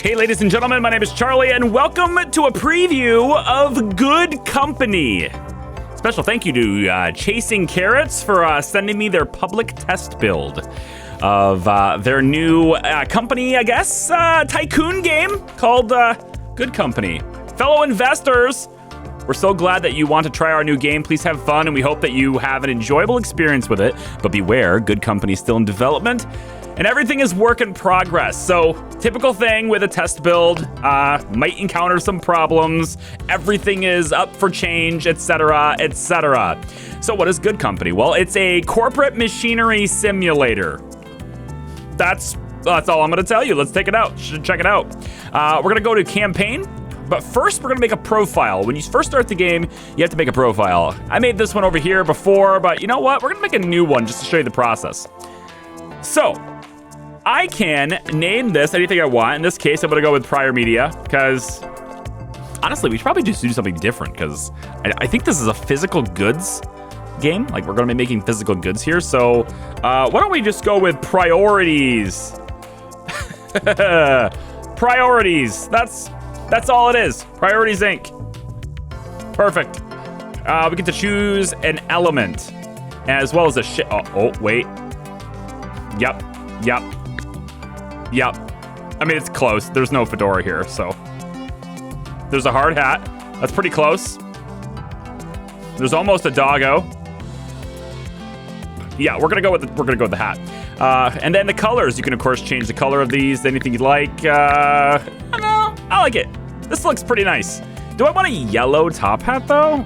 Hey, ladies and gentlemen, my name is Charlie, and welcome to a preview of Good Company. Special thank you to Chasing Carrots for sending me their public test build of their new company, I guess, Tycoon game called Good Company. Fellow investors, we're so glad that you want to try our new game. Please have fun, and we hope that you have an enjoyable experience with it. But beware, Good Company is still in development, and everything is work in progress. So, typical thing with a test build, might encounter some problems. Everything is up for change, etc., etc. So what is Good Company? Well, it's a corporate machinery simulator. That's all I'm going to tell you. Let's take it out. Check it out. We're going to go to campaign. But first, we're going to make a profile. When you first start the game, you have to make a profile. I made this one over here before, but you know what? We're going to make a new one just to show you the process. So, I can name this anything I want. In this case, I'm going to go with Pryor Media, because honestly, we should probably just do something different, because I think this is a physical goods game. Like, we're going to be making physical goods here. So, why don't we just go with priorities? Priorities. That's all it is. Priorities Inc. Perfect. We get to choose an element as well as a ship. Oh, wait. Yep. I mean, it's close. There's no fedora here, so. There's a hard hat. That's pretty close. There's almost a doggo. Yeah, we're gonna go with the hat. And then the colors. You can of course change the color of these. Anything you'd like. I don't know. I like it. This looks pretty nice. Do I want a yellow top hat though?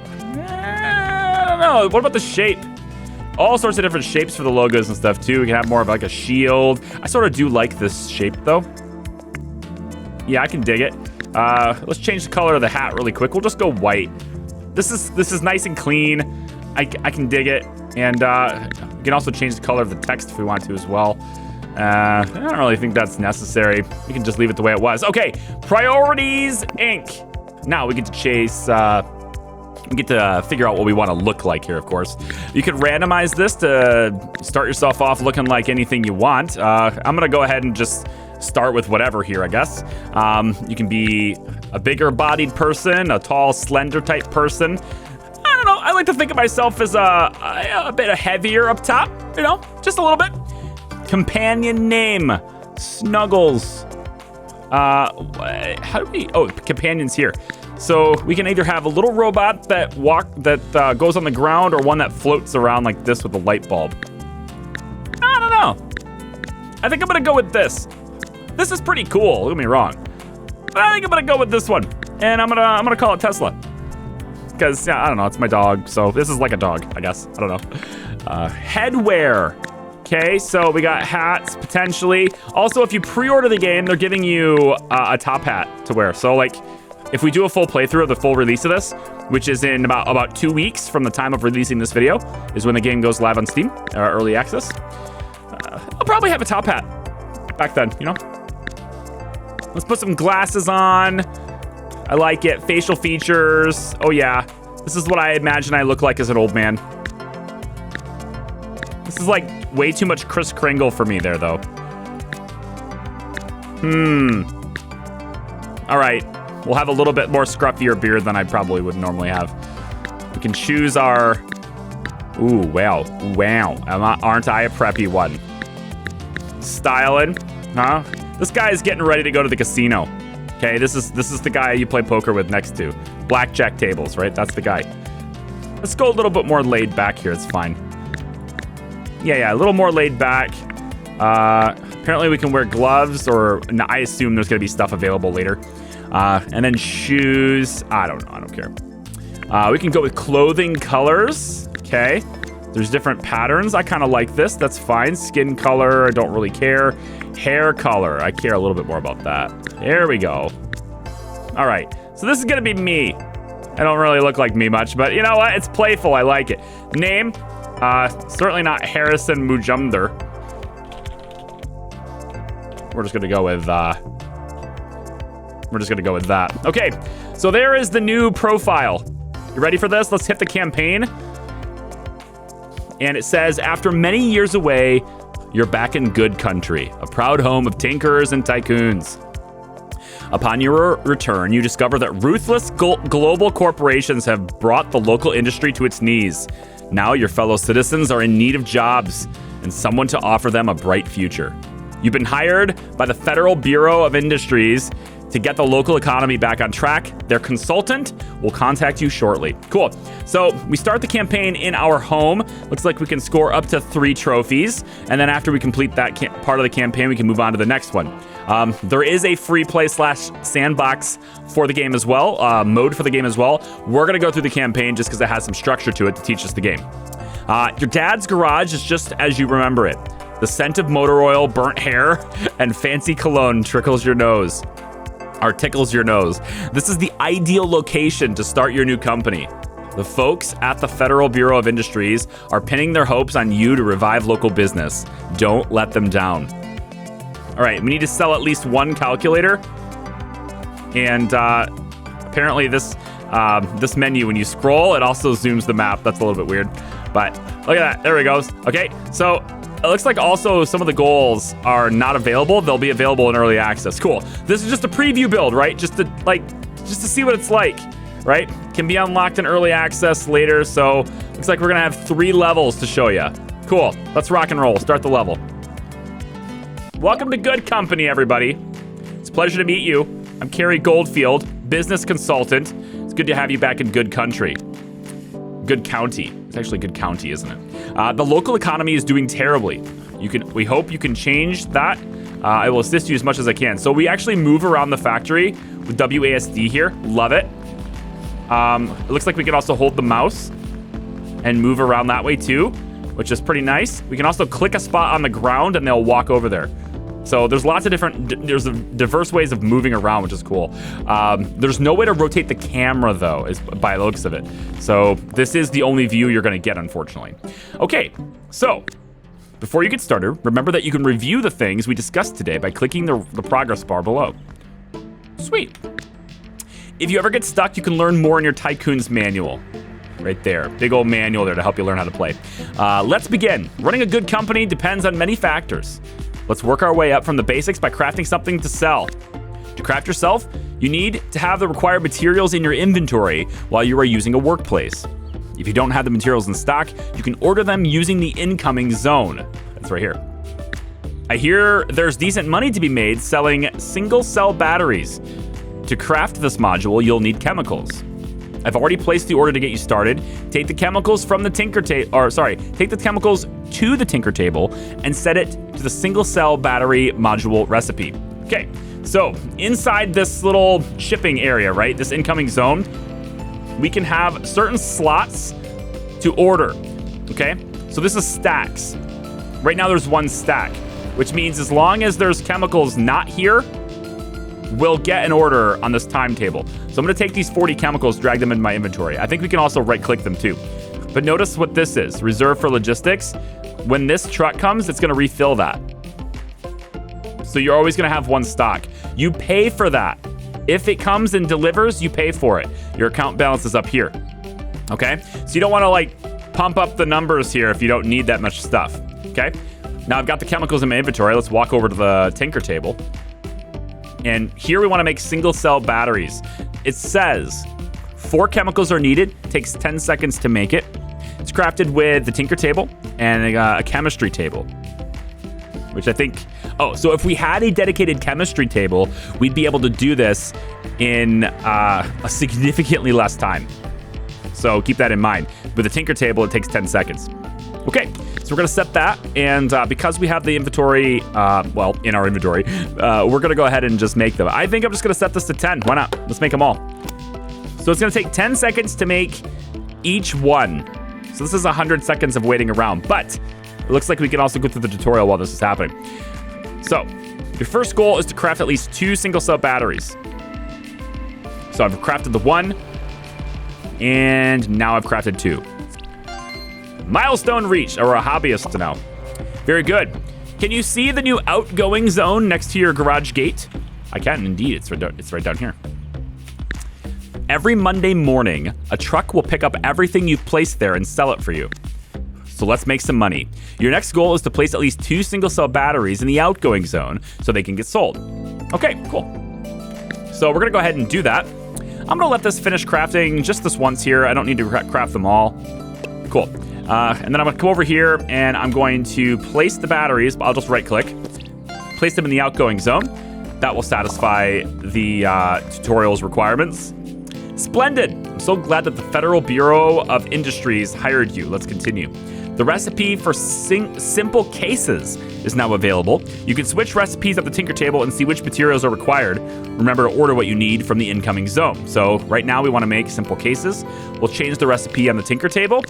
I don't know. What about the shape? All sorts of different shapes for the logos and stuff too. We can have more of like a shield. I sort of do like this shape though. Yeah, I can dig it. Let's change the color of the hat really quick. We'll just go white. This is nice and clean. I can dig it. And we can also change the color of the text if we want to as well. I don't really think that's necessary. We can just leave it the way it was. Okay, Priorities Inc. Now we get to chase, we get to figure out what we want to look like here, of course. You could randomize this to start yourself off looking like anything you want. I'm going to go ahead and just start with whatever here, I guess. You can be a bigger bodied person, a tall, slender type person. I don't know. I like to think of myself as a bit heavier up top, you know, just a little bit. Companion name, Snuggles. How do we? Oh, companions here. So we can either have a little robot that goes on the ground, or one that floats around like this with a light bulb. I don't know. I think I'm gonna go with this. This is pretty cool. Don't get me wrong, but I think I'm gonna go with this one, and I'm gonna call it Tesla. Because yeah, I don't know. It's my dog, so this is like a dog, I guess. I don't know. Headwear. Okay, so we got hats, potentially. Also, if you pre-order the game, they're giving you a top hat to wear. So, like, if we do a full playthrough of the full release of this, which is in about 2 weeks from the time of releasing this video, is when the game goes live on Steam, early access. I'll probably have a top hat back then, you know? Let's put some glasses on. I like it. Facial features. Oh, yeah. This is what I imagine I look like as an old man. This is like way too much Kris Kringle for me there, though. All right. We'll have a little bit more scruffier beard than I probably would normally have. We can choose our... Ooh, wow. Aren't I a preppy one? Styling. Huh? This guy is getting ready to go to the casino. Okay, this is the guy you play poker with next to. Blackjack tables, right? That's the guy. Let's go a little bit more laid back here. It's fine. Yeah, a little more laid back. Apparently we can wear gloves, or no, I assume there's gonna be stuff available later. And then shoes. I don't know. I don't care. We can go with clothing colors. Okay. There's different patterns. I kind of like this. That's fine. Skin color, I don't really care. Hair color, I care a little bit more about that. There we go. All right. So this is gonna be me. I don't really look like me much, but you know what? It's playful. I like it. Name. Certainly not Harrison Mujumder. We're just gonna go with that. Okay, so there is the new profile. You ready for this? Let's hit the campaign. And it says, after many years away, you're back in Good Country, a proud home of tinkerers and tycoons. Upon your return, you discover that ruthless global corporations have brought the local industry to its knees. Now your fellow citizens are in need of jobs and someone to offer them a bright future. You've been hired by the Federal Bureau of Industries to get the local economy back on track. Their consultant will contact you shortly. Cool. So we start the campaign in our home. Looks like we can score up to 3 trophies. And then after we complete that part of the campaign, we can move on to the next one. There is a free play / sandbox for the game as well, mode for the game as well. We're going to go through the campaign just because it has some structure to it to teach us the game. Your dad's garage is just as you remember it. The scent of motor oil, burnt hair, and fancy cologne tickles your nose. This is the ideal location to start your new company. The folks at the Federal Bureau of Industries are pinning their hopes on you to revive local business. Don't let them down. All right, we need to sell at least 1 calculator. And apparently this menu, when you scroll, it also zooms the map. That's a little bit weird. But look at that. There it goes. Okay, so it looks like also some of the goals are not available. They'll be available in early access. Cool. This is just a preview build, right? Just to see what it's like, right? Can be unlocked in early access later. So looks like we're gonna have 3 levels to show you. Cool. Let's rock and roll. Start the level. Welcome to Good Company, everybody. It's a pleasure to meet you. I'm Carrie Goldfield, business consultant. It's good to have you back in Good Country. Good County. It's actually Good County, isn't it? The local economy is doing terribly. We hope you can change that. I will assist you as much as I can. So we actually move around the factory with WASD here. Love it. It looks like we can also hold the mouse and move around that way too, which is pretty nice. We can also click a spot on the ground and they'll walk over there. So there's lots of there's diverse ways of moving around, which is cool. There's no way to rotate the camera though, by the looks of it. So this is the only view you're gonna get, unfortunately. Okay, so before you get started, remember that you can review the things we discussed today by clicking the progress bar below. Sweet. If you ever get stuck, you can learn more in your Tycoon's manual. Right there, big old manual there to help you learn how to play. Let's begin. Running a good company depends on many factors. Let's work our way up from the basics by crafting something to sell. To craft yourself, you need to have the required materials in your inventory while you are using a workplace. If you don't have the materials in stock, you can order them using the incoming zone. That's right here. I hear there's decent money to be made selling single-cell batteries. To craft this module, you'll need chemicals. I've already placed the order to get you started. Take the chemicals from the take the chemicals to the tinker table and set it to the single cell battery module recipe. Okay, so inside this little shipping area, right, this incoming zone, we can have certain slots to order, okay? So this is stacks. Right now there's 1 stack, which means as long as there's chemicals not here, we'll get an order on this timetable. So I'm gonna take these 40 chemicals, drag them in my inventory. I think we can also right click them too. But notice what this is, reserved for logistics. When this truck comes, it's gonna refill that. So you're always gonna have 1 stock. You pay for that. If it comes and delivers, you pay for it. Your account balance is up here, okay? So you don't wanna pump up the numbers here if you don't need that much stuff, okay? Now I've got the chemicals in my inventory. Let's walk over to the tinker table. And here we want to make single cell batteries. It says 4 chemicals are needed. Takes 10 seconds to make it. It's crafted with the tinker table and a chemistry table, which I think, so if we had a dedicated chemistry table, we'd be able to do this in a significantly less time. So keep that in mind. With the tinker table, it takes 10 seconds. Okay, so we're gonna set that, and because we have the inventory, in our inventory, we're gonna go ahead and just make them. I think I'm just gonna set this to 10. Why not? Let's make them all. So it's gonna take 10 seconds to make each one. So this is 100 seconds of waiting around, but it looks like we can also go through the tutorial while this is happening. So your first goal is to craft at least 2 single cell batteries. So I've crafted the 1, and now I've crafted 2. Milestone reached, or a hobbyist to know. Very good. Can you see the new outgoing zone next to your garage gate? I can indeed, it's right down here. Every Monday morning, a truck will pick up everything you've placed there and sell it for you. So let's make some money. Your next goal is to place at least 2 single cell batteries in the outgoing zone so they can get sold. Okay, cool. So we're gonna go ahead and do that. I'm gonna let this finish crafting just this once here. I don't need to craft them all. Cool. And then I'm gonna come over here and I'm going to place the batteries. I'll just right click, place them in the outgoing zone. That will satisfy the tutorial's requirements. Splendid. I'm so glad that the Federal Bureau of Industries hired you. Let's continue. The recipe for simple cases is now available. You can switch recipes at the tinker table and see which materials are required. Remember to order what you need from the incoming zone. So right now we want to make simple cases. We'll change the recipe on the tinker table.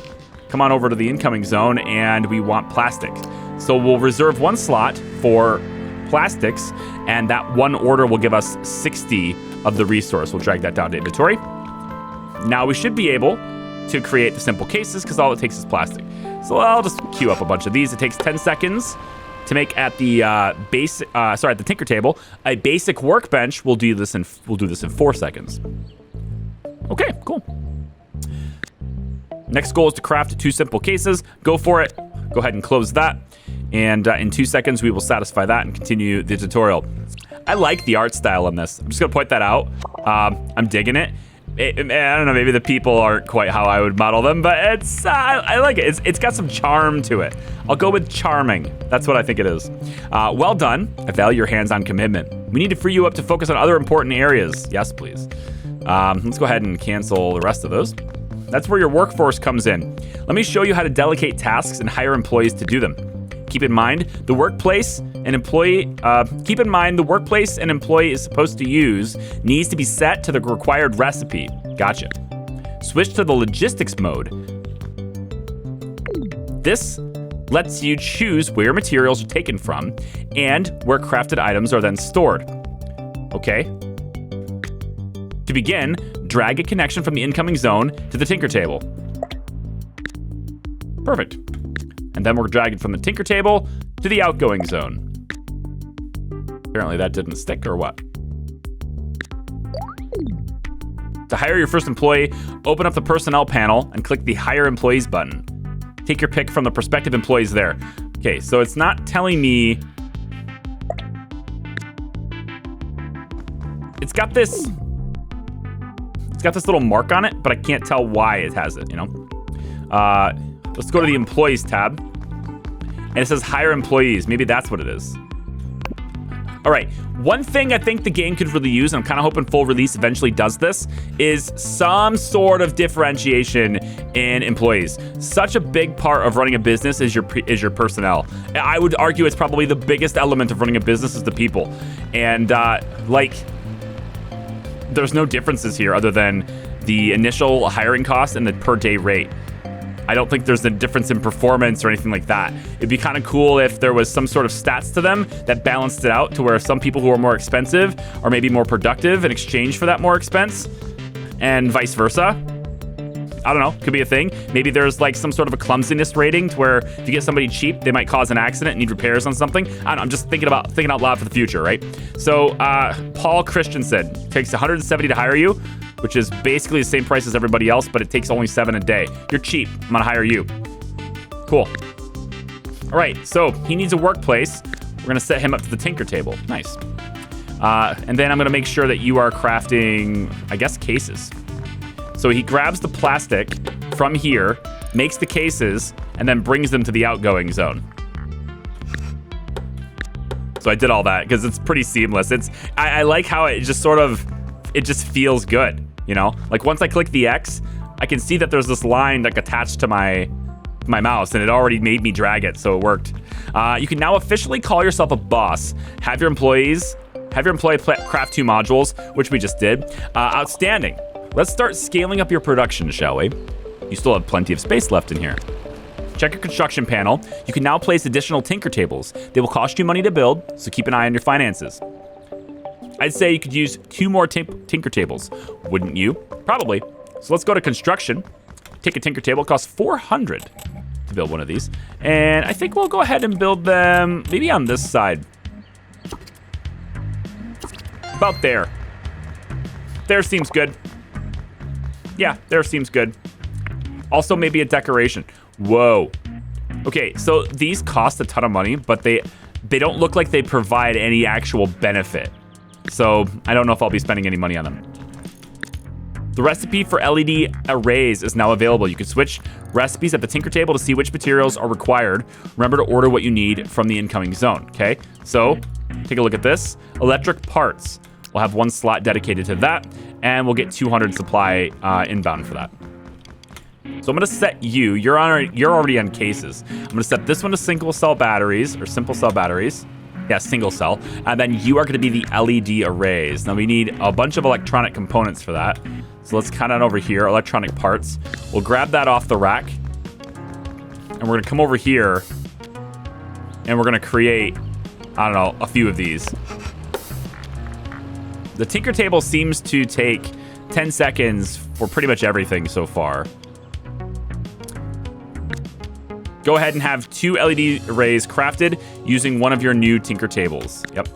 Come on over to the incoming zone and we want plastic. So we'll reserve one slot for plastics and that one order will give us 60 of the resource. We'll drag that down to inventory. Now we should be able to create the simple cases because all it takes is plastic. So I'll just queue up a bunch of these. It takes 10 seconds to make at the at the tinker table. A basic workbench. We'll do this in 4 seconds. Okay, cool. Next goal is to craft 2 simple cases. Go for it. Go ahead and close that. And in 2 seconds, we will satisfy that and continue the tutorial. I like the art style on this. I'm just gonna point that out. I'm digging it. I don't know, maybe the people aren't quite how I would model them, but it's I like it. It's got some charm to it. I'll go with charming. That's what I think it is. Well done. I value your hands-on commitment. We need to free you up to focus on other important areas. Yes, please. Let's go ahead and cancel the rest of those. That's where your workforce comes in. Let me show you how to delegate tasks and hire employees to do them. Keep in mind the workplace an employee is supposed to use needs to be set to the required recipe. Gotcha. Switch to the logistics mode. This lets you choose where materials are taken from and where crafted items are then stored. Okay. To begin, drag a connection from the incoming zone to the tinker table. Perfect. And then we're dragging from the tinker table to the outgoing zone. Apparently that didn't stick or what? To hire your first employee, open up the personnel panel and click the hire employees button. Take your pick from the prospective employees there. Okay, so it's not telling me. It's got this little mark on it, but I can't tell why it has it, you know? Let's go to the employees tab. And it says hire employees. Maybe that's what it is. All right, one thing I think the game could really use, and I'm kind of hoping full release eventually does this, is some sort of differentiation in employees. Such a big part of running a business is your personnel. I would argue it's probably the biggest element of running a business is the people. And there's no differences here other than the initial hiring cost and the per day rate. I don't think there's a difference in performance or anything like that. It'd be kind of cool if there was some sort of stats to them that balanced it out to where some people who are more expensive are maybe more productive in exchange for that more expense and vice versa. I don't know, could be a thing. Maybe there's like some sort of a clumsiness rating to where if you get somebody cheap, they might cause an accident and need repairs on something. I don't know, I'm just thinking out loud for the future, right? So Paul Christensen takes 170 to hire you, which is basically the same price as everybody else, but it takes only 7 a day. You're cheap, I'm gonna hire you. Cool. All right, so he needs a workplace. We're gonna set him up to the tinker table. Nice. And then I'm gonna make sure that you are crafting, I guess, cases. So he grabs the plastic from here, makes the cases, and then brings them to the outgoing zone. So I did all that because it's pretty seamless. I like how it just it just feels good, you know? Like once I click the X, I can see that there's this line like attached to my mouse and it already made me drag it, so it worked. You can now officially call yourself a boss. Have your employee craft 2 modules, which we just did. Outstanding. Let's start scaling up your production, shall we? You still have plenty of space left in here. Check your construction panel. You can now place additional tinker tables. They will cost you money to build, so keep an eye on your finances. I'd say you could use 2 more tinker tables. Wouldn't you? Probably. So let's go to construction. Take a tinker table. It costs 400 to build one of these. And I think we'll go ahead and build them maybe on this side. About there. There seems good. Yeah, there seems good. Also maybe a decoration. Whoa. Okay, so these cost a ton of money, but they don't look like they provide any actual benefit. So I don't know if I'll be spending any money on them. The recipe for LED arrays is now available. You can switch recipes at the Tinker table to see which materials are required. Remember to order what you need from the incoming zone, okay? So take a look at this. Electric parts. We'll have 1 slot dedicated to that, and we'll get 200 supply inbound for that. So I'm gonna set you, you're already on cases. I'm gonna set this one to single cell batteries, or simple cell batteries. Yeah, single cell. And then you are gonna be the LED arrays. Now we need a bunch of electronic components for that. So let's count on over here, electronic parts. We'll grab that off the rack. And we're gonna come over here and we're gonna create, I don't know, a few of these. The Tinker table seems to take 10 seconds for pretty much everything so far. Go ahead and have 2 LED arrays crafted using one of your new Tinker tables. Yep.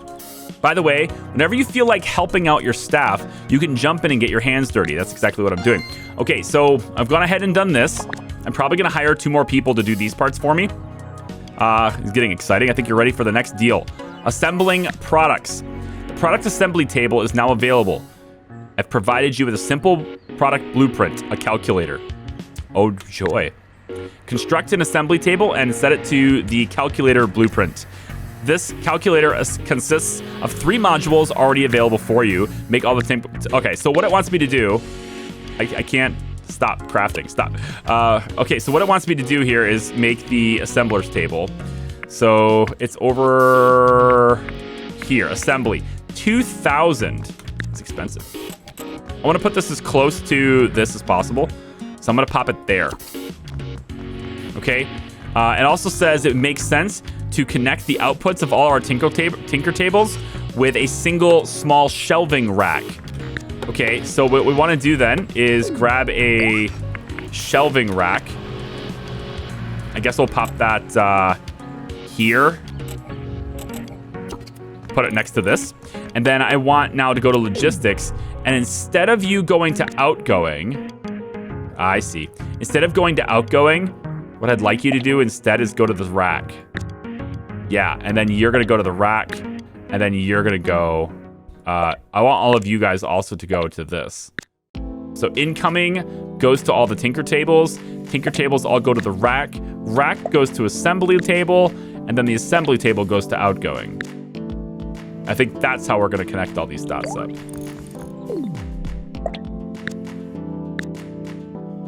By the way, whenever you feel like helping out your staff, you can jump in and get your hands dirty. That's exactly what I'm doing. Okay, so I've gone ahead and done this. I'm probably gonna hire 2 more people to do these parts for me. It's getting exciting. I think you're ready for the next deal. Assembling products. The product assembly table is now available. I've provided you with a simple product blueprint, a calculator. Oh joy. Construct an assembly table and set it to the calculator blueprint. This calculator consists of 3 modules already available for you. Make all the okay, so what it wants me to do, I can't stop crafting, stop. Okay, so what it wants me to do here is make the assemblers table. So it's over here, assembly, 2,000. It's expensive. I want to put this as close to this as possible. So I'm gonna pop it there. Okay, it also says it makes sense to connect the outputs of all our Tinker tables with a single small shelving rack. Okay, so what we want to do then is grab a shelving rack. I guess we'll pop that here. Put it next to this. And then I want now to go to logistics. And instead of you going to outgoing, I see. Instead of going to outgoing, what I'd like you to do instead is go to the rack. Yeah, and then you're gonna go to the rack, and then you're gonna go, I want all of you guys also to go to this. So incoming goes to all the Tinker tables all go to the rack goes to assembly table, and then the assembly table goes to outgoing. I think that's how we're gonna connect all these dots up.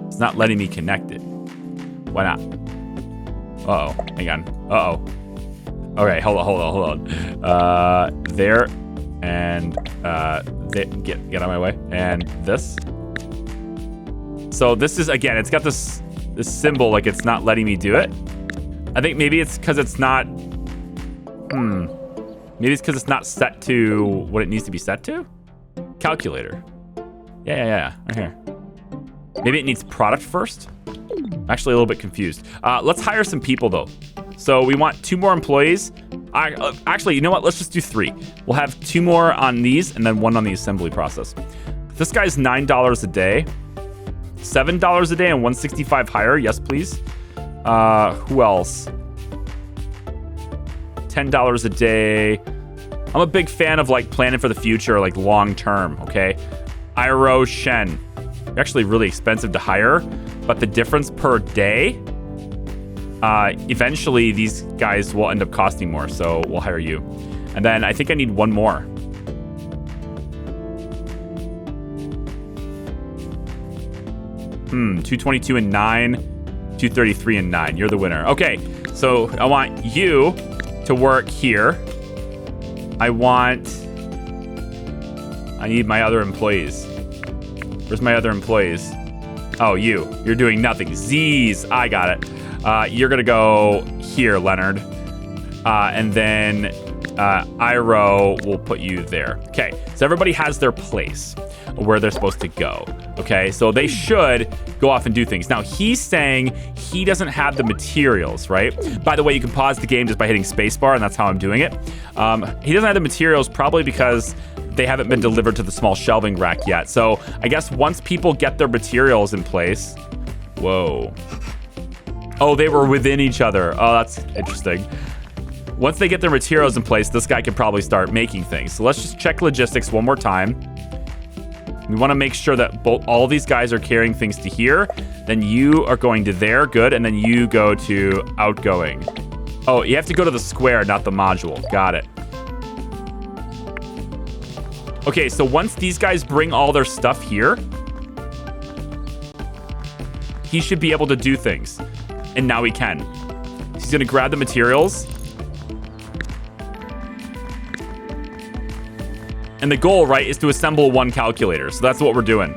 It's not letting me connect it. Why not? Uh-oh, hang on, uh-oh. Okay, hold on. There, and get out of my way, and this. So this is, again, it's got this symbol, like it's not letting me do it. I think maybe it's because it's not, maybe it's because it's not set to what it needs to be set to? Calculator. Yeah, right here. Maybe it needs product first? I'm actually a little bit confused. Let's hire some people though. So we want 2 more employees. Actually, you know what? Let's just do 3. We'll have 2 more on these and then 1 on the assembly process. This guy's $9 a day. $7 a day and 165 higher. Yes, please. Who else? $10 a day. I'm a big fan of like planning for the future, like long term, okay? Iro Shen. They're actually really expensive to hire, but the difference per day, eventually these guys will end up costing more, so we'll hire you. And then I think I need 1 more. $222 and 9, $233 and 9. You're the winner. Okay, so I want you to work here. I need my other employees. Where's my other employees? Oh, you're doing nothing. Z's, I got it. You're gonna go here, Leonard. And then Iro will put you there. Okay, so everybody has their place where they're supposed to go. Okay, so they should go off and do things. Now, he's saying he doesn't have the materials, right? By the way, you can pause the game just by hitting spacebar, and that's how I'm doing it. He doesn't have the materials probably because they haven't been delivered to the small shelving rack yet. So I guess once people get their materials in place, whoa. Oh, they were within each other. Oh, that's interesting. Once they get their materials in place, this guy can probably start making things. So let's just check logistics one more time. We want to make sure that all these guys are carrying things to here. Then you are going to there. Good. And then you go to outgoing. Oh, you have to go to the square, not the module. Got it. Okay, so once these guys bring all their stuff here, he should be able to do things. And now he can. He's going to grab the materials. And the goal, right, is to assemble one calculator. So that's what we're doing.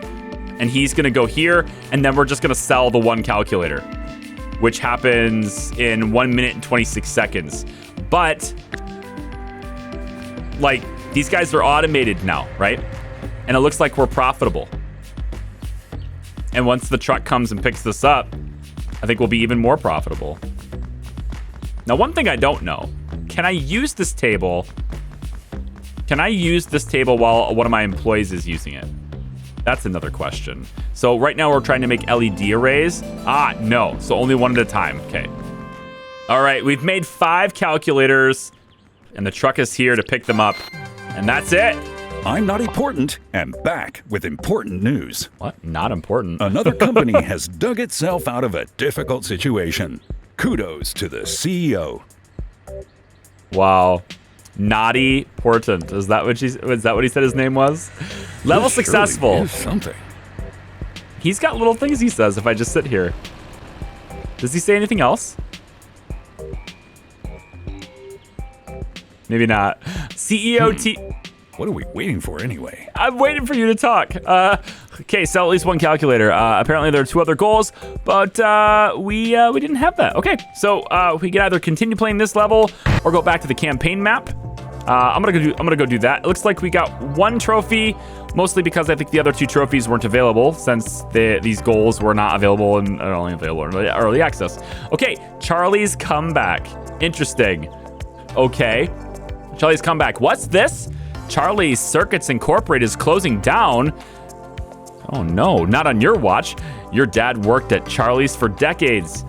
And he's going to go here, and then we're just going to sell the one calculator, which happens in 1 minute and 26 seconds. But, like, these guys are automated now, right? And it looks like we're profitable. And once the truck comes and picks this up, I think we'll be even more profitable. Now, one thing I don't know, can I use this table? Can I use this table while one of my employees is using it? That's another question. So right now we're trying to make LED arrays. No. So only one at a time. Okay. All right. We've made 5 calculators and the truck is here to pick them up. And that's it. I'm not important and back with important news. What? Not important? Another company has dug itself out of a difficult situation. Kudos to the CEO. Wow. Naughty Portent. Is that what he said his name was? Level successful. Is something. He's got little things he says if I just sit here. Does he say anything else? Maybe not. CEO T. What are we waiting for anyway? I'm waiting for you to talk. Okay, sell at least one calculator. Apparently there are 2 other goals, but we didn't have that. Okay, so we can either continue playing this level or go back to the campaign map. I'm gonna go do that. It looks like we got 1 trophy, mostly because I think the other 2 trophies weren't available since these goals were not available and only available in early access. Okay, Charlie's comeback. Interesting. Okay, Charlie's comeback. What's this? Charlie's Circuits Incorporated is closing down. Oh no, not on your watch. Your dad worked at Charlie's for decades.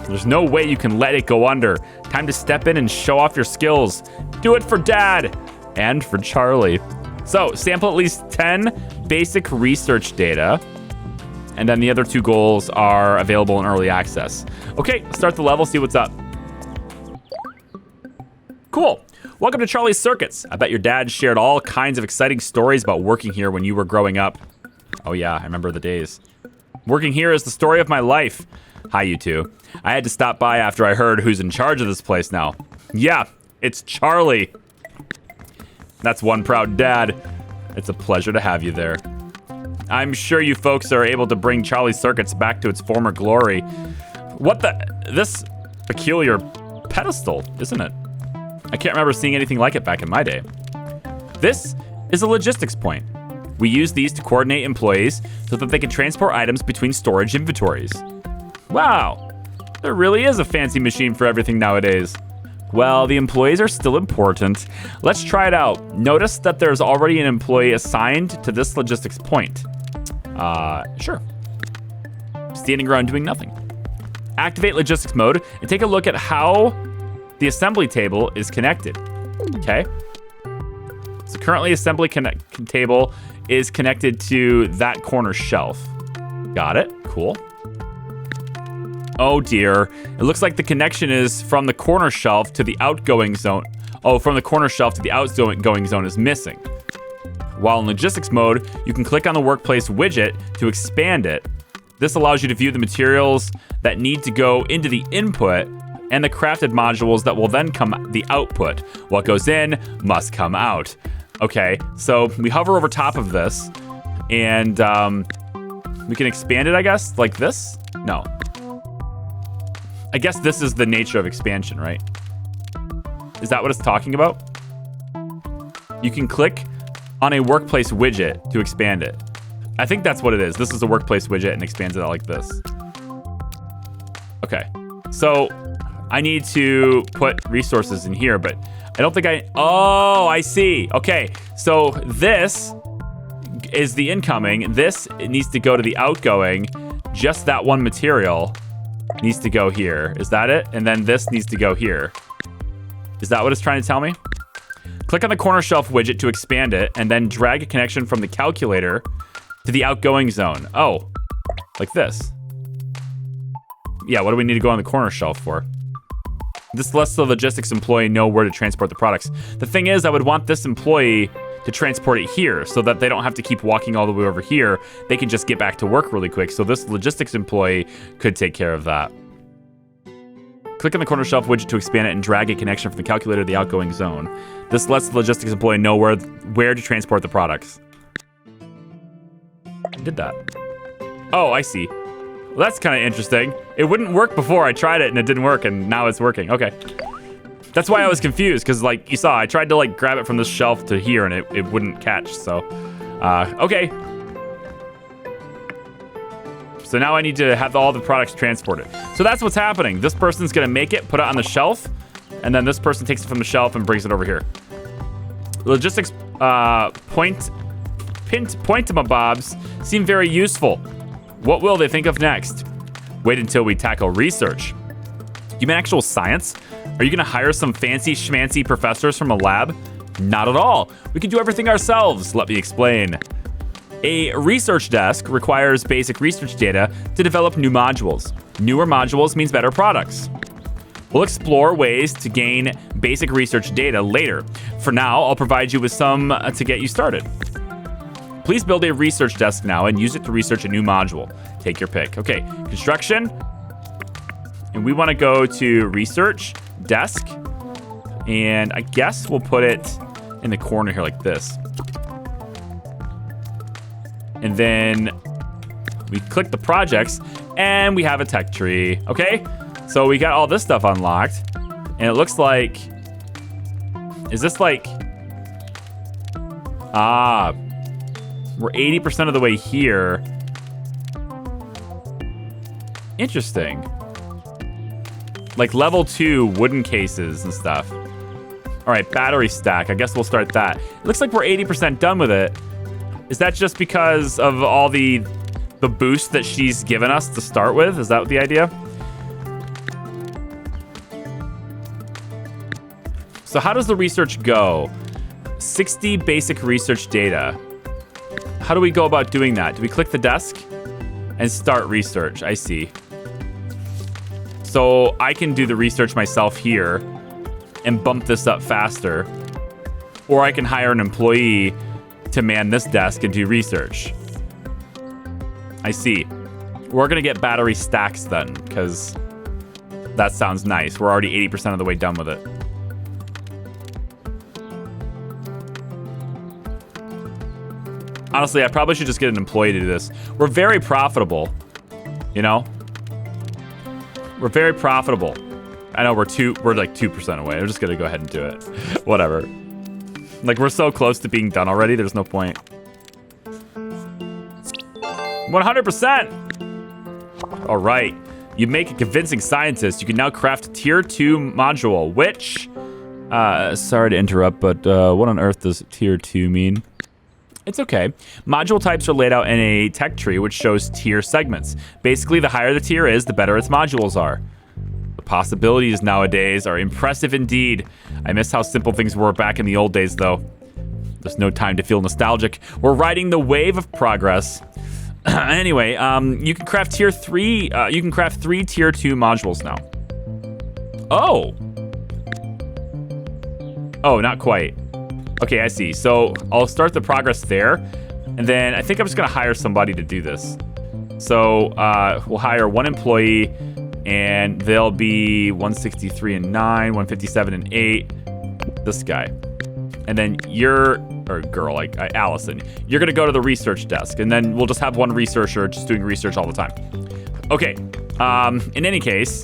There's no way you can let it go under. Time to step in and show off your skills. Do it for Dad and for Charlie. So, sample at least 10 basic research data. And then the other 2 goals are available in early access. Okay, start the level, see what's up. Cool. Welcome to Charlie's Circuits. I bet your dad shared all kinds of exciting stories about working here when you were growing up. Oh yeah, I remember the days. Working here is the story of my life. Hi, you two. I had to stop by after I heard who's in charge of this place now. Yeah, it's Charlie. That's one proud dad. It's a pleasure to have you there. I'm sure you folks are able to bring Charlie's Circuits back to its former glory. This peculiar pedestal, isn't it? I can't remember seeing anything like it back in my day. This is a logistics point. We use these to coordinate employees so that they can transport items between storage inventories. Wow, there really is a fancy machine for everything nowadays. Well, the employees are still important. Let's try it out. Notice that there's already an employee assigned to this logistics point. Sure. Standing around doing nothing. Activate logistics mode and take a look at how the assembly table is connected. Okay. So currently assembly table is connected to that corner shelf. Got it. Cool. Oh dear. It looks like the connection is from the corner shelf to the outgoing zone. Oh, from the corner shelf to the outgoing zone is missing. While in logistics mode, you can click on the workplace widget to expand it. This allows you to view the materials that need to go into the input and the crafted modules that will then come the output. What goes in must come out. Okay, so we hover over top of this and we can expand it, I guess, like this? No. I guess this is the nature of expansion, right? Is that what it's talking about? You can click on a workplace widget to expand it. I think that's what it is. This is a workplace widget and expands it out like this. Okay, so I need to put resources in here, but I don't think oh, I see. Okay, so this is the incoming. This needs to go to the outgoing. Just that one material needs to go here. Is that it? And then this needs to go here. Is that what it's trying to tell me? Click on the corner shelf widget to expand it, and then drag a connection from the calculator to the outgoing zone. Oh, like this. Yeah, what do we need to go on the corner shelf for? This lets the logistics employee know where to transport the products. The thing is, I would want this employee to transport it here so that they don't have to keep walking all the way over here. They can just get back to work really quick. So this logistics employee could take care of that. Click on the corner shelf widget to expand it and drag a connection from the calculator to the outgoing zone. This lets the logistics employee know where to transport the products. I did that. Oh, I see. Well, that's kind of interesting. It wouldn't work before I tried it and it didn't work, and now it's working. Okay. That's why I was confused, because like you saw, I tried to like grab it from this shelf to here and it wouldn't catch, so. Okay. So now I need to have all the products transported. So that's what's happening. This person's gonna make it, put it on the shelf, and then this person takes it from the shelf and brings it over here. Logistics point-em-bobs seem very useful. What will they think of next? Wait until we tackle research. You mean actual science? Are you gonna hire some fancy schmancy professors from a lab? Not at all. We can do everything ourselves. Let me explain. A research desk requires basic research data to develop new modules. Newer modules means better products. We'll explore ways to gain basic research data later. For now, I'll provide you with some to get you started. Please build a research desk now and use it to research a new module. Take your pick. Okay, construction. And we want to go to research desk. And I guess we'll put it in the corner here like this. And then we click the projects and we have a tech tree. Okay, so we got all this stuff unlocked. And it looks like, is this like, we're 80% of the way here. Interesting. Like level 2 wooden cases and stuff. All right, battery stack. I guess we'll start that. It looks like we're 80% done with it. Is that just because of all the boost that she's given us to start with? Is that the idea? So how does the research go? 60 basic research data. How do we go about doing that? Do we click the desk and start research? I see. So I can do the research myself here and bump this up faster. Or I can hire an employee to man this desk and do research. I see. We're gonna get battery stacks then, because that sounds nice. We're already 80% of the way done with it. Honestly, I probably should just get an employee to do this. We're very profitable, you know? We're very profitable. I know we're like 2% away. I'm just gonna go ahead and do it. Whatever. Like, we're so close to being done already, there's no point. 100%! All right. You make a convincing scientist. You can now craft a tier 2 module, which... sorry to interrupt, but what on earth does tier 2 mean? It's okay. Module types are laid out in a tech tree, which shows tier segments. Basically, the higher the tier is, the better its modules are. The possibilities nowadays are impressive indeed. I miss how simple things were back in the old days, though. There's no time to feel nostalgic. We're riding the wave of progress. Anyway, you can craft tier 3. You can craft 3 tier 2 modules now. Oh. Oh, not quite. Okay, I see. So I'll start the progress there, and then I think I'm just gonna hire somebody to do this. So we'll hire one employee, and they'll be 163 and 9, 157 and 8. This guy, and then girl, like Allison, you're gonna go to the research desk, and then we'll just have one researcher just doing research all the time. Okay. In any case,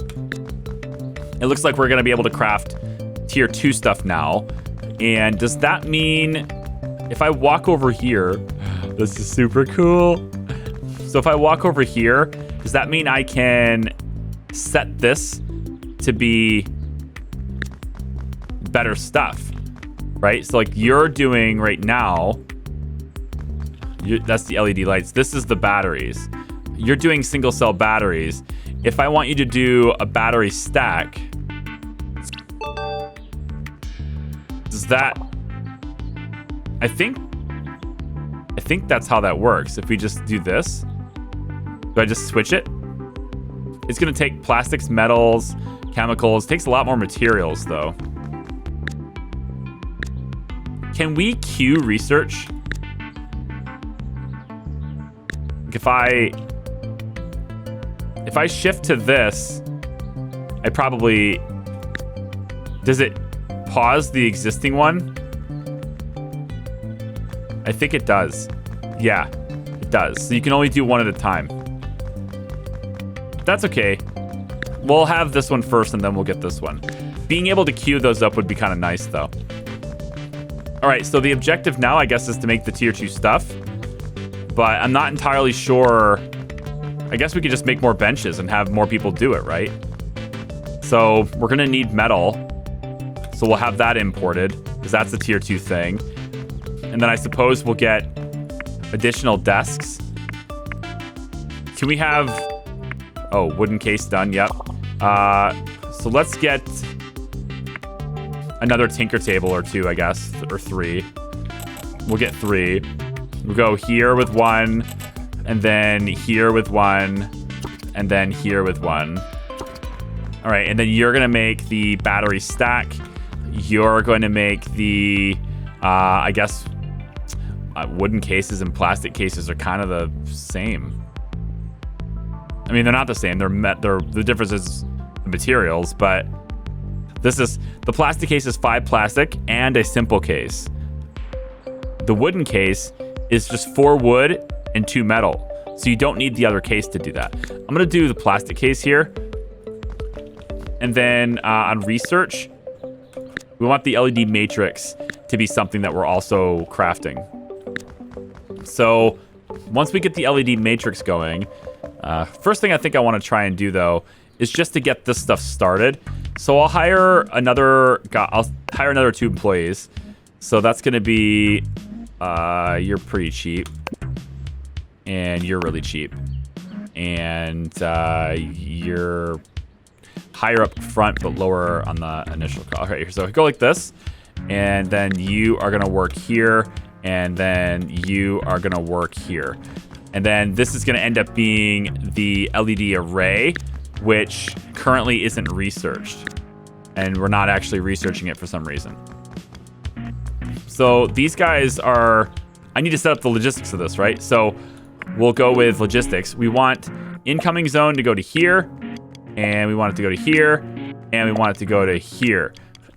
it looks like we're gonna be able to craft tier 2 stuff now. And does that mean if I walk over here, this is super cool. So if I walk over here, does that mean I can set this to be better stuff, right? So like you're doing right now, that's the LED lights. This is the batteries. You're doing single cell batteries. If I want you to do a battery stack, Does that... I think that's how that works. If we just do this, do I just switch it? It's gonna take plastics, metals, chemicals. Takes a lot more materials though. Can we queue research? If I shift to this, I probably... Does it pause the existing one? I think it does. Yeah, it does. So you can only do one at a time. That's okay. We'll have this one first and then we'll get this one. Being able to queue those up would be kind of nice though. All right, so the objective now, I guess, is to make the tier 2 stuff. But I'm not entirely sure. I guess we could just make more benches and have more people do it, right? So we're gonna need metal. So we'll have that imported because that's a tier 2 thing. And then I suppose we'll get additional desks. Can we have... Oh, wooden case done, yep. So let's get another tinker table or 2, I guess, or 3. We'll get 3. We'll go here with 1, and then here with 1, and then here with 1. All right, and then you're gonna make the battery stack. You're going to make the, I guess, wooden cases and plastic cases are kind of the same. I mean, they're not the same. The difference is the materials, but this is, the plastic case is 5 plastic and a simple case. The wooden case is just 4 wood and 2 metal. So you don't need the other case to do that. I'm gonna do the plastic case here. And then on research, we want the LED matrix to be something that we're also crafting. So once we get the LED matrix going, first thing I think I want to try and do though is just to get this stuff started. So I'll hire another 2 employees. So that's going to be you're pretty cheap, and you're really cheap, and you're higher up front but lower on the initial call. All right, so go like this, and then you are going to work here, and then you are going to work here. And then this is going to end up being the LED array, which currently isn't researched. And we're not actually researching it for some reason. So these guys are... I need to set up the logistics of this, right? So we'll go with logistics. We want incoming zone to go to here, and we want it to go to here, and we want it to go to here.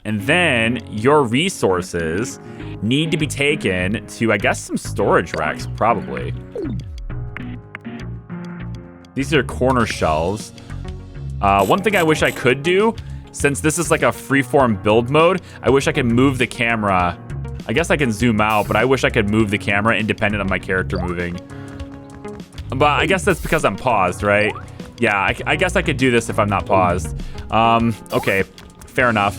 And then your resources need to be taken to, I guess, some storage racks, probably. These are corner shelves. One thing I wish I could do, since this is like a freeform build mode, I wish I could move the camera. I guess I can zoom out, but I wish I could move the camera independent of my character moving. But I guess that's because I'm paused, right? Yeah, I guess I could do this if I'm not paused. Okay, fair enough.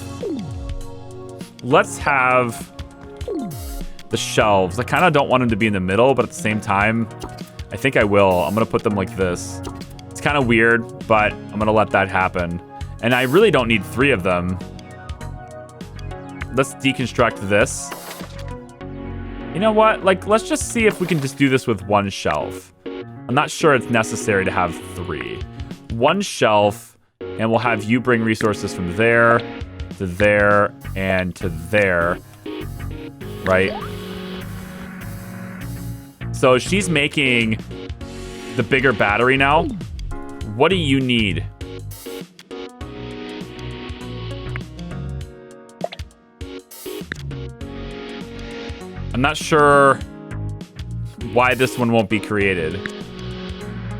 Let's have the shelves. I kind of don't want them to be in the middle, but at the same time, I think I will. I'm going to put them like this. It's kind of weird, but I'm going to let that happen. And I really don't need 3 of them. Let's deconstruct this. You know what? Like, let's just see if we can just do this with 1 shelf. I'm not sure it's necessary to have 3. 1 shelf, and we'll have you bring resources from there to there and to there. Right? So she's making the bigger battery now. What do you need? I'm not sure why this one won't be created.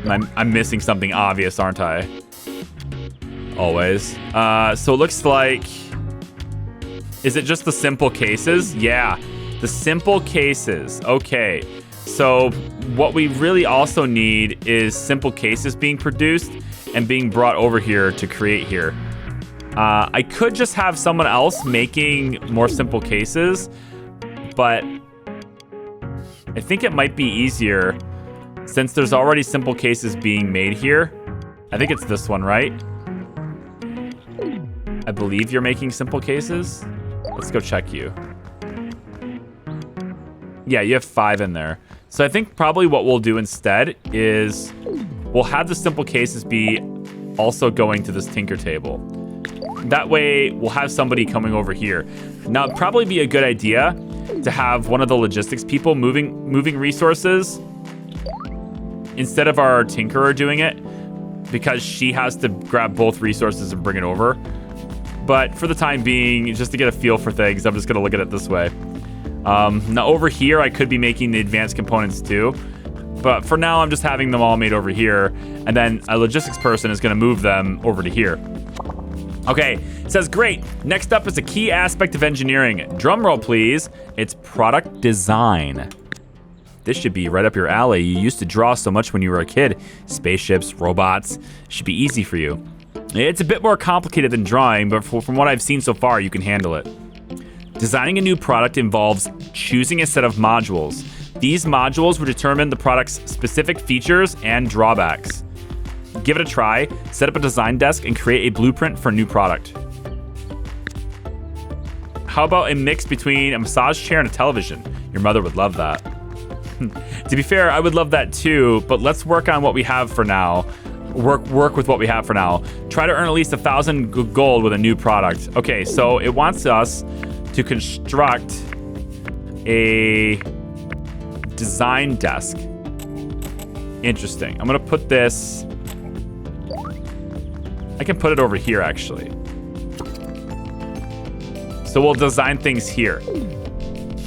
I'm missing something obvious, aren't I? Always. So it looks like... Is it just the simple cases? Yeah, the simple cases. Okay. So what we really also need is simple cases being produced and being brought over here to create here. I could just have someone else making more simple cases, but I think it might be easier since there's already simple cases being made here. I think it's this one, right? I believe you're making simple cases. Let's go check you. Yeah, you have 5 in there. So I think probably what we'll do instead is we'll have the simple cases be also going to this tinker table. That way we'll have somebody coming over here. Now, it'd probably be a good idea to have one of the logistics people moving resources instead of our tinkerer doing it, because she has to grab both resources and bring it over. But for the time being, just to get a feel for things, I'm just gonna look at it this way. Now over here, I could be making the advanced components too, but for now, I'm just having them all made over here, and then a logistics person is gonna move them over to here. Okay, it says, great. Next up is a key aspect of engineering. Drum roll, please. It's product design. This should be right up your alley. You used to draw so much when you were a kid. Spaceships, robots, should be easy for you. It's a bit more complicated than drawing, but from what I've seen so far, you can handle it. Designing a new product involves choosing a set of modules. These modules will determine the product's specific features and drawbacks. Give it a try, set up a design desk, and create a blueprint for a new product. How about a mix between a massage chair and a television? Your mother would love that. To be fair, I would love that too, but let's work on what we have for now. Work with what we have for now. Try to earn at least 1,000 gold with a new product. Okay, so it wants us to construct a design desk. Interesting. I'm gonna put this... I can put it over here, actually. So we'll design things here.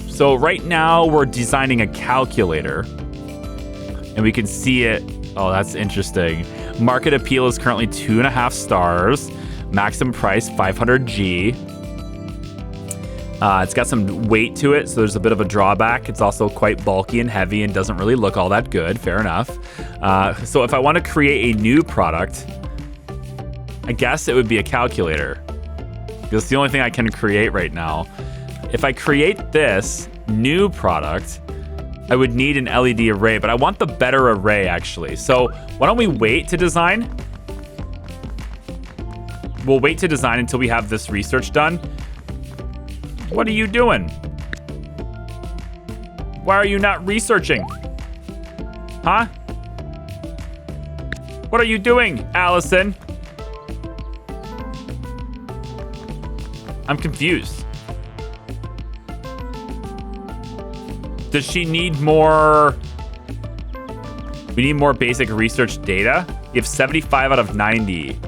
So right now we're designing a calculator, and we can see it. Oh, that's interesting. Market appeal is currently 2.5 stars. Maximum price 500G. It's got some weight to it, so there's a bit of a drawback. It's also quite bulky and heavy and doesn't really look all that good. Fair enough. So if I want to create a new product, I guess it would be a calculator, because it's the only thing I can create right now. If I create this new product, I would need an LED array, but I want the better array, actually. So why don't we wait to design? We'll wait to design until we have this research done. What are you doing? Why are you not researching? Huh? What are you doing, Allison? I'm confused. Does she need more? We need more basic research data. You have 75 out of 90.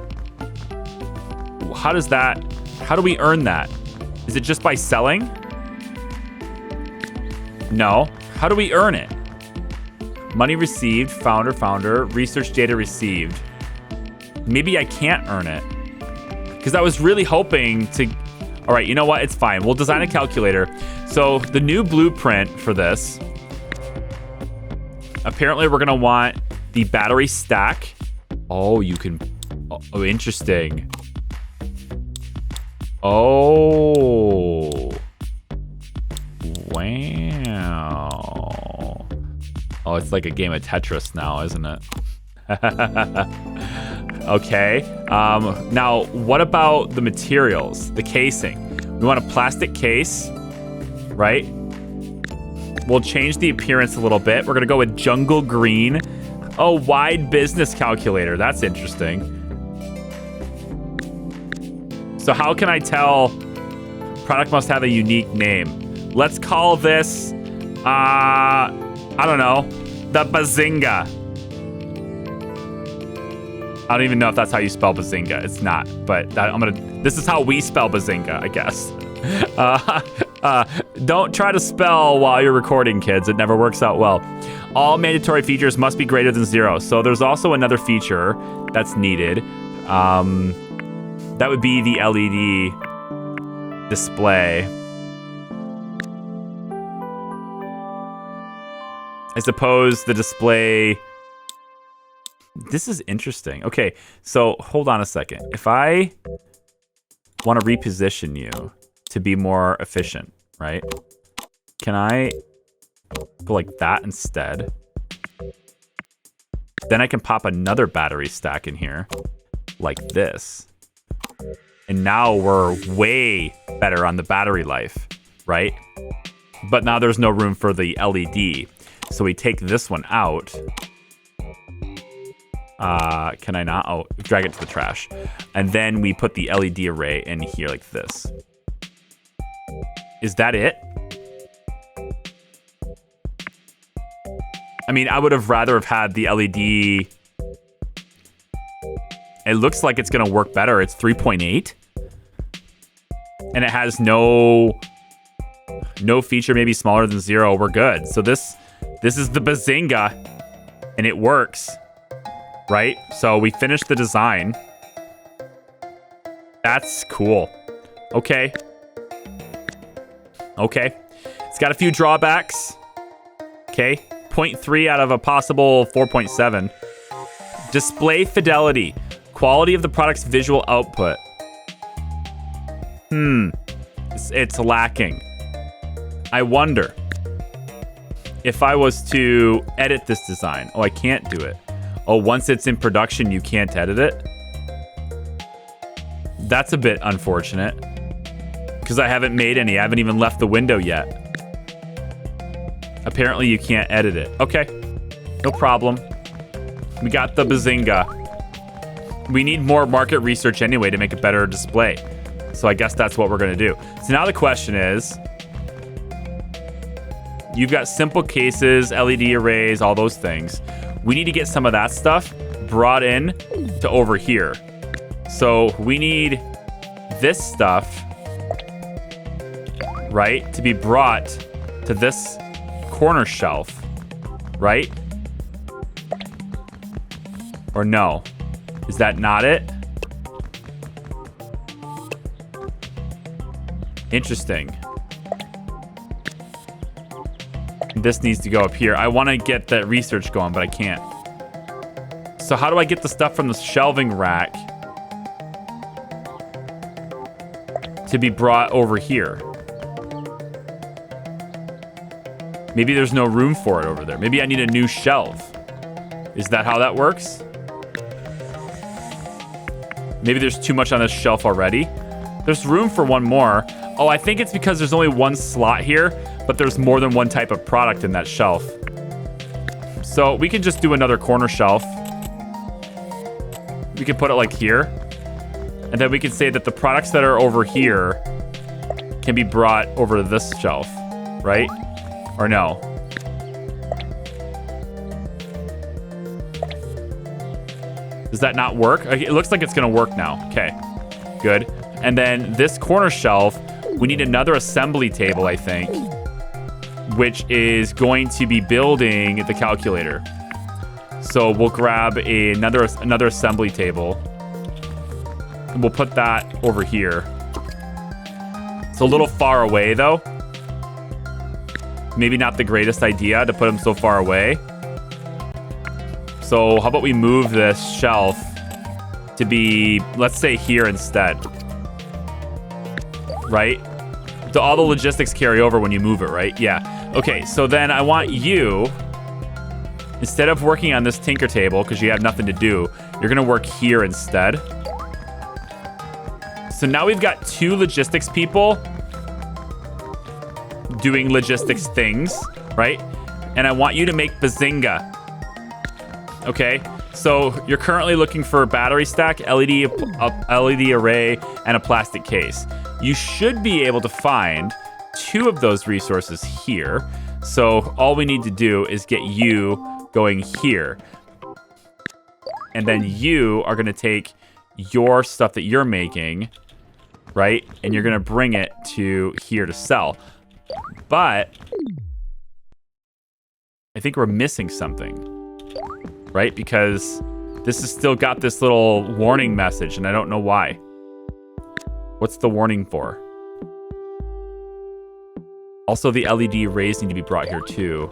How does that, how do we earn that? Is it just by selling? No. How do we earn it? Money received, founder, research data received. Maybe I can't earn it, because I was really hoping to... All right, you know what? It's fine. We'll design a calculator. So the new blueprint for this, apparently we're gonna want the battery stack. Oh, you can, oh, interesting. Oh, wow. Oh, it's like a game of Tetris now, isn't it? Okay. Now, what about the materials, the casing? We want a plastic case, right? We'll change the appearance a little bit. We're gonna go with jungle green. Oh, wide business calculator. That's interesting. So how can I tell product must have a unique name? Let's call this, I don't know, the Bazinga. I don't even know if that's how you spell Bazinga. It's not, but this is how we spell Bazinga, I guess. Don't try to spell while you're recording, kids. It never works out well. All mandatory features must be greater than 0. So there's also another feature that's needed. That would be the LED display. I suppose the display... This is interesting. Okay, so hold on a second. If I want to reposition you to be more efficient, right? Can I go like that instead? Then I can pop another battery stack in here like this. And now we're way better on the battery life, right? But now there's no room for the LED. So we take this one out. Can I not? Oh, drag it to the trash. And then we put the LED array in here like this. Is that it? I mean, I would have rather have had the LED. It looks like it's going to work better. It's 3.8. And it has no feature, maybe smaller than 0. We're good. So this is the Bazinga, and it works, right? So we finished the design. That's cool. Okay. It's got a few drawbacks. Okay. 0.3 out of a possible 4.7. Display fidelity. Quality of the product's visual output. It's lacking. I wonder if I was to edit this design. Oh, I can't do it. Oh, once it's in production, you can't edit it. That's a bit unfortunate because I haven't made any. I haven't even left the window yet. Apparently, you can't edit it. Okay, no problem. We got the Bazinga. We need more market research anyway to make a better display. So I guess that's what we're going to do. So now the question is, you've got simple cases, LED arrays, all those things. We need to get some of that stuff brought in to over here. So we need this stuff, right, to be brought to this corner shelf, right? Or no? Is that not it? Interesting. This needs to go up here. I want to get that research going, but I can't. So how do I get the stuff from the shelving rack to be brought over here? Maybe there's no room for it over there. Maybe I need a new shelf. Is that how that works? Maybe there's too much on this shelf already. There's room for one more. Oh, I think it's because there's only one slot here, but there's more than one type of product in that shelf. So we can just do another corner shelf. We can put it like here. And then we can say that the products that are over here can be brought over to this shelf, right? Or no? Does that not work? Okay, it looks like it's gonna work now. Okay, good. And then this corner shelf, we need another assembly table, I think, which is going to be building the calculator. So we'll grab another assembly table, and we'll put that over here. It's a little far away, though. Maybe not the greatest idea to put them so far away. So how about we move this shelf to be, let's say, here instead. Right? Do all the logistics carry over when you move it, right? Yeah. Okay, so then I want you, instead of working on this tinker table, because you have nothing to do, you're going to work here instead. So now we've got 2 logistics people doing logistics things, right? And I want you to make Bazinga. Okay, so you're currently looking for a battery stack, LED array, and a plastic case. You should be able to find 2 of those resources here. So all we need to do is get you going here. And then you are going to take your stuff that you're making, right? And you're going to bring it to here to sell. But I think we're missing something. Right? Because this has still got this little warning message, and I don't know why. What's the warning for? Also, the LED arrays need to be brought here too.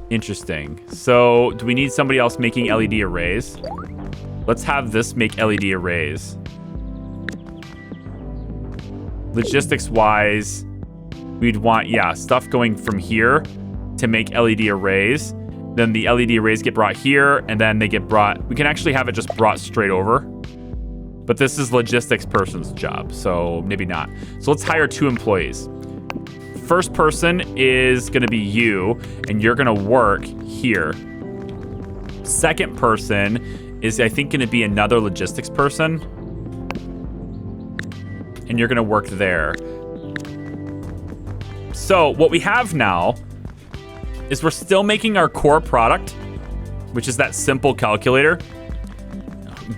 Interesting. So, do we need somebody else making LED arrays? Let's have this make LED arrays. Logistics-wise, we'd want, yeah, stuff going from here to make LED arrays. Then the LED arrays get brought here, and then they get brought... We can actually have it just brought straight over. But this is logistics person's job, so maybe not. So let's hire 2 employees. first person is going to be you, and you're going to work here. Second person is, I think, going to be another logistics person. And you're going to work there. So what we have now is we're still making our core product, which is that simple calculator.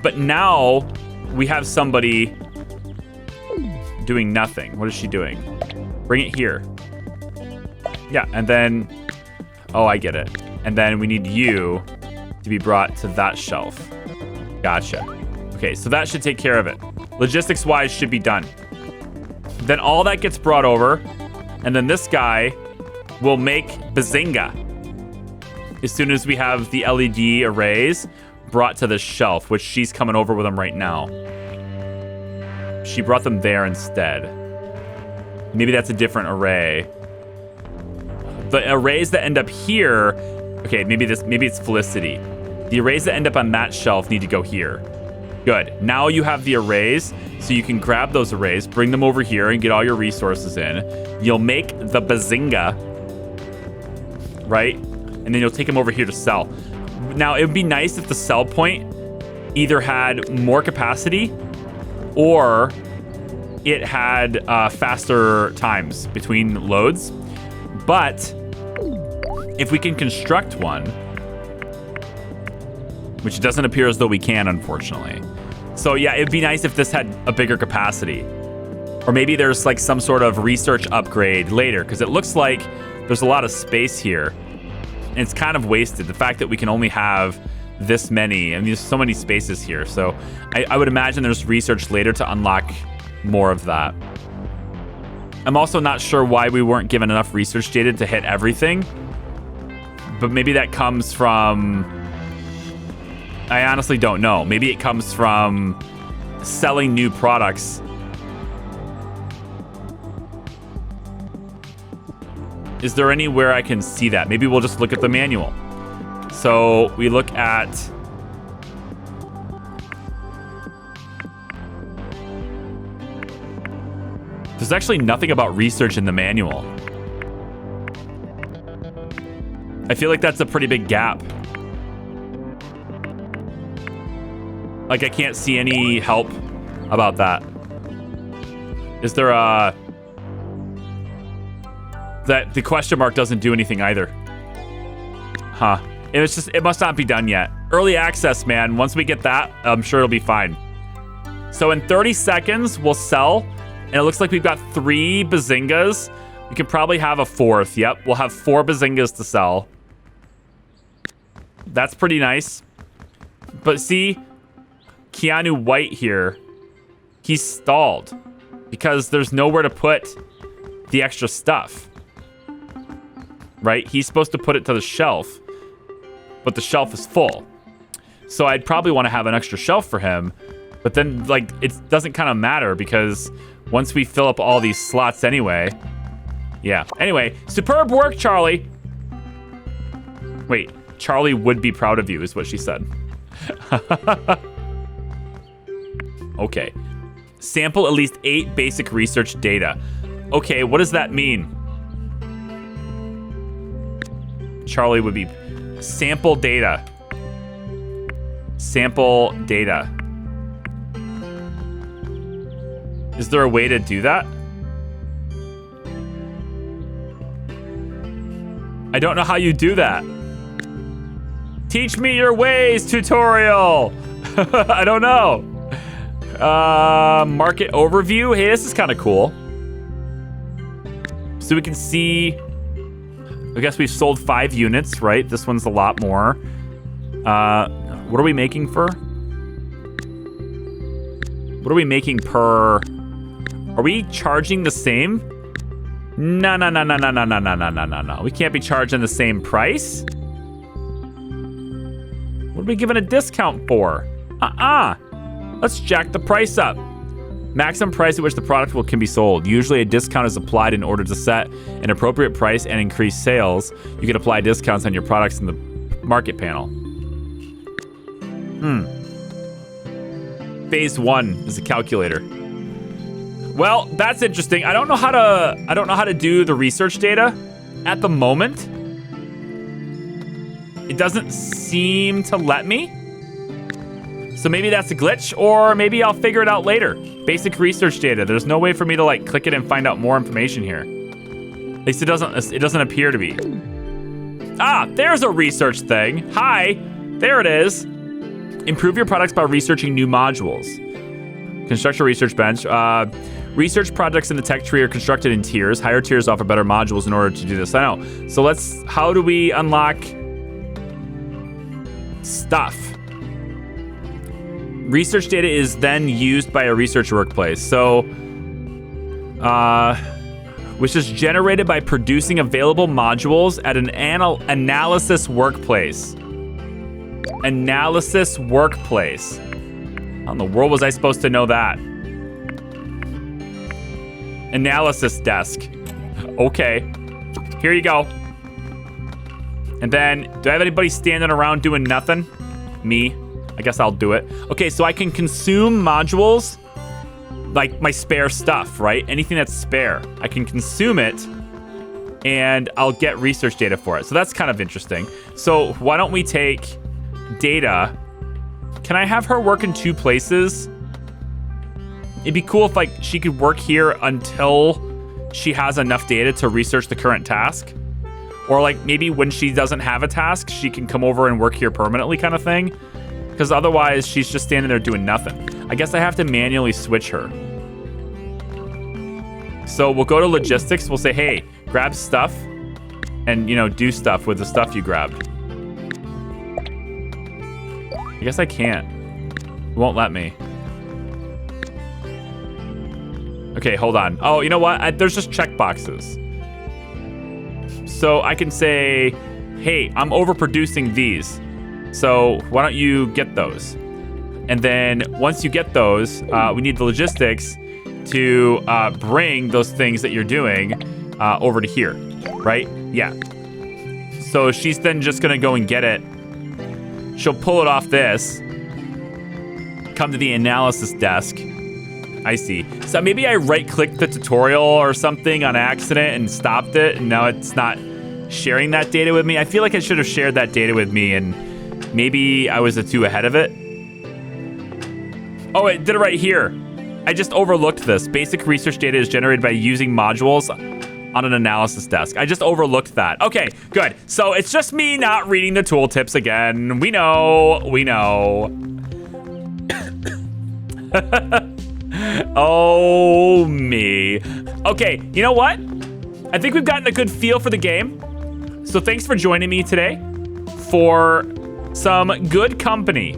But now we have somebody doing nothing. What is she doing? Bring it here. Yeah, and then... Oh, I get it. And then we need you to be brought to that shelf. Gotcha. Okay, so that should take care of it. Logistics-wise should be done. Then all that gets brought over, and then this guy will make Bazinga as soon as we have the LED arrays brought to the shelf, which she's coming over with them right now. She brought them there instead. Maybe that's a different array. The arrays that end up here... Okay, maybe it's Felicity. The arrays that end up on that shelf need to go here. Good. Now you have the arrays, so you can grab those arrays, bring them over here, and get all your resources in. You'll make the Bazinga, right? And then you'll take them over here to sell. Now, it would be nice if the sell point either had more capacity or it had faster times between loads. But if we can construct one, which it doesn't appear as though we can, unfortunately. So yeah, it'd be nice if this had a bigger capacity. Or maybe there's like some sort of research upgrade later, because it looks like there's a lot of space here. And it's kind of wasted. The fact that we can only have this many, I mean, there's so many spaces here. So I would imagine there's research later to unlock more of that. I'm also not sure why we weren't given enough research data to hit everything. But maybe that comes from... I honestly don't know. Maybe it comes from selling new products. Is there anywhere I can see that? Maybe we'll just look at the manual. So we look at... There's actually nothing about research in the manual. I feel like that's a pretty big gap. Like, I can't see any help about that. Is there a... That the question mark doesn't do anything either. Huh. It must not be done yet. Early access, man. Once we get that, I'm sure it'll be fine. So in 30 seconds, we'll sell. And it looks like we've got 3 Bazingas. We could probably have a 4th. Yep, we'll have 4 Bazingas to sell. That's pretty nice. But see... Keanu White here, he's stalled because there's nowhere to put the extra stuff, right? He's supposed to put it to the shelf, but the shelf is full. So I'd probably want to have an extra shelf for him, but then like it doesn't kind of matter because once we fill up all these slots anyway. Yeah. Anyway, superb work, Charlie. Wait, Charlie would be proud of you is what she said. Okay. Sample at least 8 basic research data. Okay, what does that mean? Charlie would be... Sample data. Sample data. Is there a way to do that? I don't know how you do that. Teach me your ways, tutorial. I don't know. Market overview. Hey, this is kind of cool. So we can see, I guess we've sold 5 units, right? This one's a lot more. What are we making for? What are we making per? Are we charging the same? No. We can't be charging the same price. What are we giving a discount for? Let's jack the price up. Maximum price at which the product can be sold. Usually a discount is applied in order to set an appropriate price and increase sales. You can apply discounts on your products in the market panel. Phase 1 is a calculator. Well, that's interesting. I don't know how to do the research data at the moment. It doesn't seem to let me. So maybe that's a glitch, or maybe I'll figure it out later. Basic research data. There's no way for me to like click it and find out more information here. At least it doesn't appear to be. Ah, there's a research thing. Hi, there it is. Improve your products by researching new modules. Construct a research bench. Research projects in the tech tree are constructed in tiers. Higher tiers offer better modules in order to do this. I know. So how do we unlock stuff? Research data is then used by a research workplace. So, which is generated by producing available modules at an analysis workplace. Analysis workplace. How in the world was I supposed to know that? Analysis desk. Okay. Here you go. And then, do I have anybody standing around doing nothing? Me. I guess I'll do it. Okay, so I can consume modules, like my spare stuff, right? Anything that's spare. I can consume it, and I'll get research data for it. So that's kind of interesting. So why don't we take data? Can I have her work in 2 places? It'd be cool if like she could work here until she has enough data to research the current task. Or like maybe when she doesn't have a task, she can come over and work here permanently kind of thing. Because otherwise she's just standing there doing nothing. I guess I have to manually switch her. So we'll go to logistics. We'll say, hey, grab stuff and, do stuff with the stuff you grabbed. I guess I can't. It won't let me. Okay, hold on. Oh, you know what? There's just checkboxes. So I can say, hey, I'm overproducing these. So why don't you get those? And then once you get those, we need the logistics to bring those things that you're doing over to here, right? Yeah. So she's then just gonna go and get it. She'll pull it off this, come to the analysis desk. I see. So maybe I right-clicked the tutorial or something on accident and stopped it, and now it's not sharing that data with me. I feel like I should have shared that data with me, and maybe I was a 2 ahead of it. Oh, it did it right here. I just overlooked this. Basic research data is generated by using modules on an analysis desk. I just overlooked that. Okay, good. So it's just me not reading the tooltips again. We know. Oh, me. Okay, you know what? I think we've gotten a good feel for the game. So thanks for joining me today for some good company.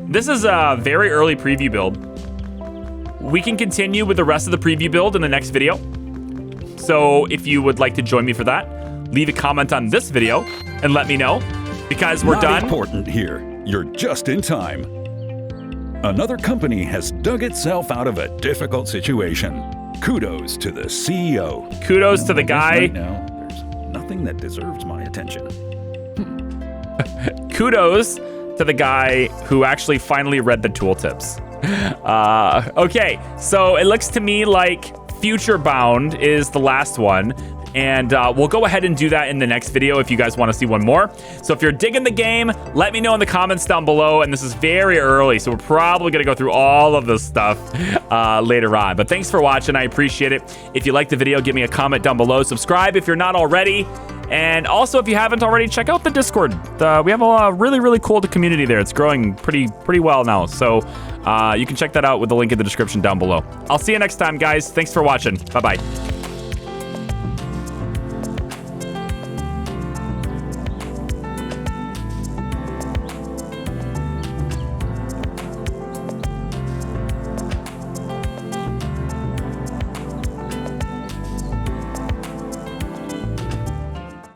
This is a very early preview build. We can continue with the rest of the preview build in the next video. So if you would like to join me for that, leave a comment on this video and let me know, because we're done. Not important here. You're just in time. Another company has dug itself out of a difficult situation. Kudos to the CEO. Kudos to the guy. Right now, there's nothing that deserves my attention. Kudos to the guy who actually finally read the tooltips. Okay, so it looks to me like Future Bound is the last one. And we'll go ahead and do that in the next video if you guys want to see one more. So if you're digging the game, let me know in the comments down below. And this is very early, so we're probably going to go through all of this stuff later on. But thanks for watching. I appreciate it. If you liked the video, give me a comment down below. Subscribe if you're not already. And also, if you haven't already, check out the Discord. We have a really, really cool community there. It's growing pretty well now. So you can check that out with the link in the description down below. I'll see you next time, guys. Thanks for watching. Bye-bye.